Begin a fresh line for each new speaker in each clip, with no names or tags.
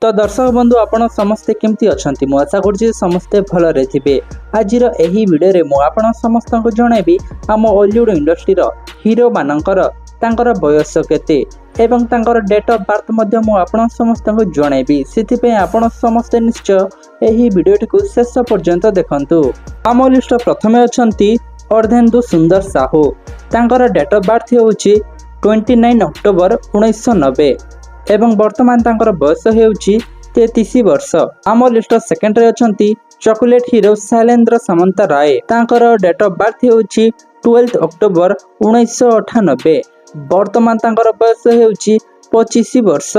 तो दर्शक बंधु आपण समस्ते केमती अछंती मु आशा करछि समस्ते भलरे थिबे। आजिर एही वीडियो रे मु आपण समस्त को जणेबी आम हॉलीवुड इंडस्ट्री रो हीरो मानकर तांकर बयस केते एवं तांकर डेट ऑफ बर्थ मध्य मु आपण समस्त को जणेबी। सेति पे आपण समस्ते निश्चय एही वीडियो को शेष पर्यंत देखंतु। आम लिस्ट प्रथमे अछंती अर्धेन्दु सुंदर साहू। तांकर डेट ऑफ बर्थ होउची 29 अक्टोबर 1990 एवं वर्तमान तांकर बयस हेउची 33 वर्ष। आम लिस्ट सेकेंड रे अछंती चॉकलेट हीरो शैलेंद्र सामंत राय। तांकर डेट ऑफ बर्थ हेउची 12 अक्टोबर 1998 वर्तमान तांकर बयस हेउची 25 वर्ष।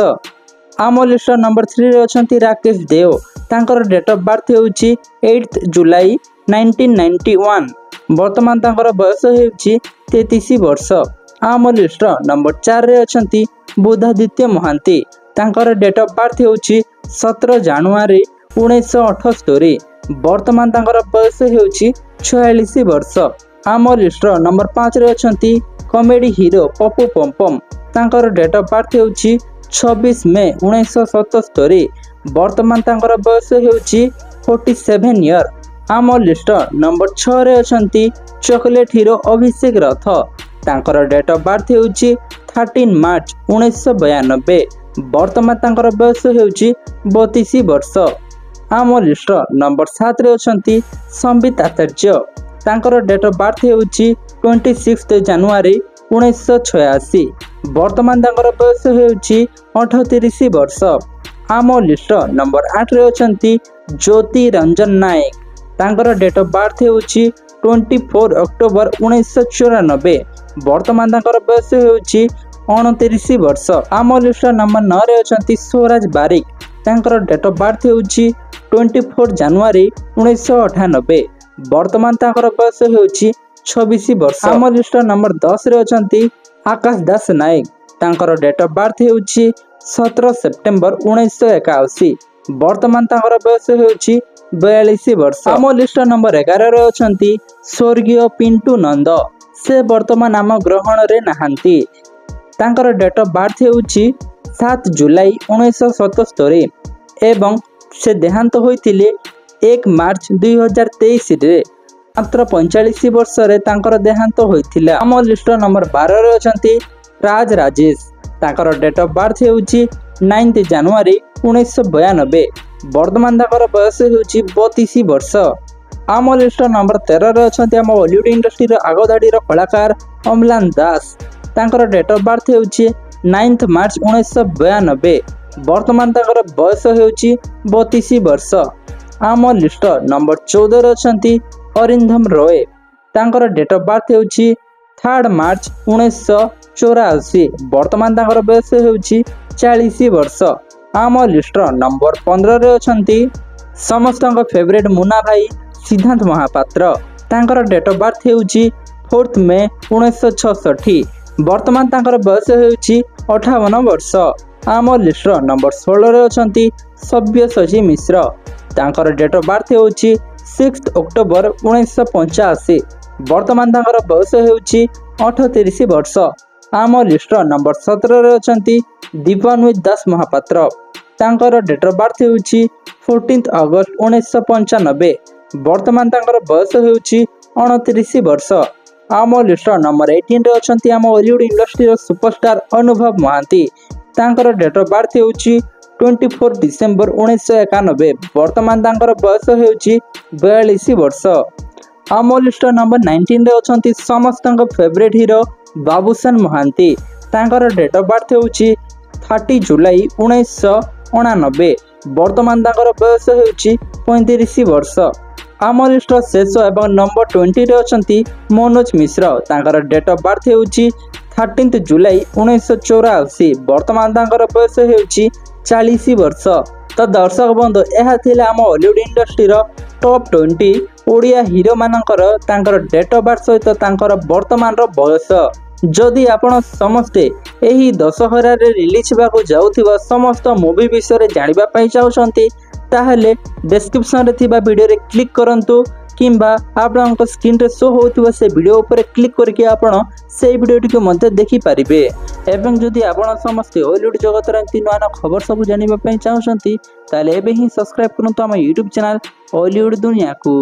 आम लिस्ट नंबर 3 रे अछंती राकेश देव। तांकर डेट ऑफ बर्थ हेउची 8 जुलाई 1991 वर्तमान तांकर बयस हेउची 33 वर्ष। आम लिस्ट नंबर 4 रे अछंती बुधादित्य महांती। तांकर डेट ऑफ बर्थ हेउची 17 जनवरी 1978 वर्तमान तांकर बयस हेउची 46 वर्ष। आम लिस्ट नंबर 5 रे अछंती कॉमेडी हीरो पप्पू पमपम। तांकर डेट ऑफ बर्थ हेउची 26 मे 1977 वर्तमान तांकर बयस हेउची 47 ईयर। आम लिस्ट नंबर 6 रे अछंती चॉकलेट हीरो अभिषेक रथ। तांकर डेट ऑफ बर्थ हेउची 13 मार्च 1992 वर्तमान तांकर बयस हेउची 32 वर्ष। आम लिस्ट नंबर 7 रे अछंती संबित आचार्य। तांकर डेट ऑफ बर्थ हेउची 26 जनवरी 1986 वर्तमान तांकर बयस हेउची 38 वर्ष। आम लिस्ट नंबर 8 रे अछंती ज्योति रंजन नायक। तांकर डेट ऑफ बर्थ हेउची 24 अक्टोबर 1994 वर्तमान तांकर बयस हेउची 29 वर्ष। आम लिस्ट नंबर 9 रे अछंती स्वराज बारिक। तांकर डेट ऑफ बर्थ हेउची 24 जनवरी 1998 वर्तमान तांकर बयस हेउची 26 वर्ष। आम लिस्ट नंबर 10 रे अछंती आकाश दास नायक। तांकर डेट ऑफ बर्थ हेउची 17 सेप्टेम्बर 1981 वर्तमान तांकर बयस हेउची 42 वर्ष। आम लिस्ट नंबर 11 रे अछंती स्वर्गीय पिंटू नंद। से वर्तमान आम ग्रहण रे नाहांती। तांकर डेट ऑफ बर्थ हेउची 7 जुलाई 1977 एवं से देहांत होइतिले 1 मार्च 2023 रे मात्र 45 वर्ष रे तांकर देहांत होइतिला। आम लिस्ट नंबर 12 रे अछंती राज राजेश। तांकर डेट ऑफ बर्थ हेउची 9 जनवरी 1992 वर्तमान तांकर बयस हेउची 32 वर्ष। आम लिस्ट नंबर 13 रे अछंती आम हॉलीवुड इंडस्ट्री रो आगधाडी रो कलाकार अम्लान दास। तांकर डेट ऑफ बर्थ हेउची 9 मार्च 1992 वर्तमान तांकर बयस हेउची 32 वर्ष। आम लिस्ट नंबर 14 रे अछंती अरिंदम रॉय। तांकर डेट ऑफ बर्थ हेउची 3 मार्च 1984 वर्तमान तांकर बयस हेउची 40 वर्ष। आम लिस्ट नंबर 15 रे अछंती समस्तଙ୍କ फेवरेट मुना भाई सिद्धांत महापात्र। तांकर डेट ऑफ बर्थ हेउची 4 मे 1966 वर्तमान तांकर बयस हेउची 58 वर्ष। आम लिस्ट नंबर 16 रे अछंती सव्यसाची मिश्र। तांकर डेट ऑफ बर्थ हेउची 6 अक्टोबर 1985 वर्तमान तांकर बयस हेउची 38 वर्ष। आम लिस्ट नंबर 17 रे अछंती दीपान्वित दास महापात्र। तांकर डेट ऑफ बर्थ हेउची 14 अगस्त 1995 वर्तमान तांकर बयस हेउची 29 वर्ष। आम लिस्ट नंबर 18 रे अछंती आम हॉलीवुड इंडस्ट्री रो सुपरस्टार अनुभव महांती। तांकर डेट ऑफ बर्थ हेउची 24 डिसेंबर 1991 वर्तमान तांकर बयस हेउची 42 वर्ष। आम लिस्ट नंबर 19 रे अछंती समस्तଙ୍କ फेवरेट हीरो बाबूशान महांती। तांकर डेट ऑफ बर्थ हेउची 30 जुलाई 1989 वर्तमान तांकर बयस हेउची 35 वर्ष। आम लिस्ट शेष एवं नंबर 20 रे अछंती मनोज मिश्र। तांकर डेट ऑफ बर्थ हेउची 13 जुलाई 1984 वर्तमान तांकर बयस हेउची 40 वर्ष। तो दर्शक बंधु यह थिला आम हॉलीवुड इंडस्ट्री रो टॉप 20 ओडिया हीरो मानकर तांकर डेट ऑफ बर्थ सहित तांकर वर्तमान रो बयस। जदि आपण समस्ते एही दशहरा रे रिलीज हेबाकू जाउथिबा समस्त मूवी विषय रे जानिबा पई चाहउछंती ताहले डिस्क्रिप्शन रे थिबा वीडियो रे क्लिक करंतु किंबा आपणक स्क्रीन रे शो होउथिबा से वीडियो ऊपर क्लिक करके आपण से वीडियोटी को मध्य देखि पारिबे। एवं जदि आपण समस्त हॉलीवुड जगत रे एंती नया खबर सब जानिबा पई चाहउछंती ताले एबे ही सब्सक्राइब करंतु हम YouTube चैनल हॉलीवुड दुनिया को।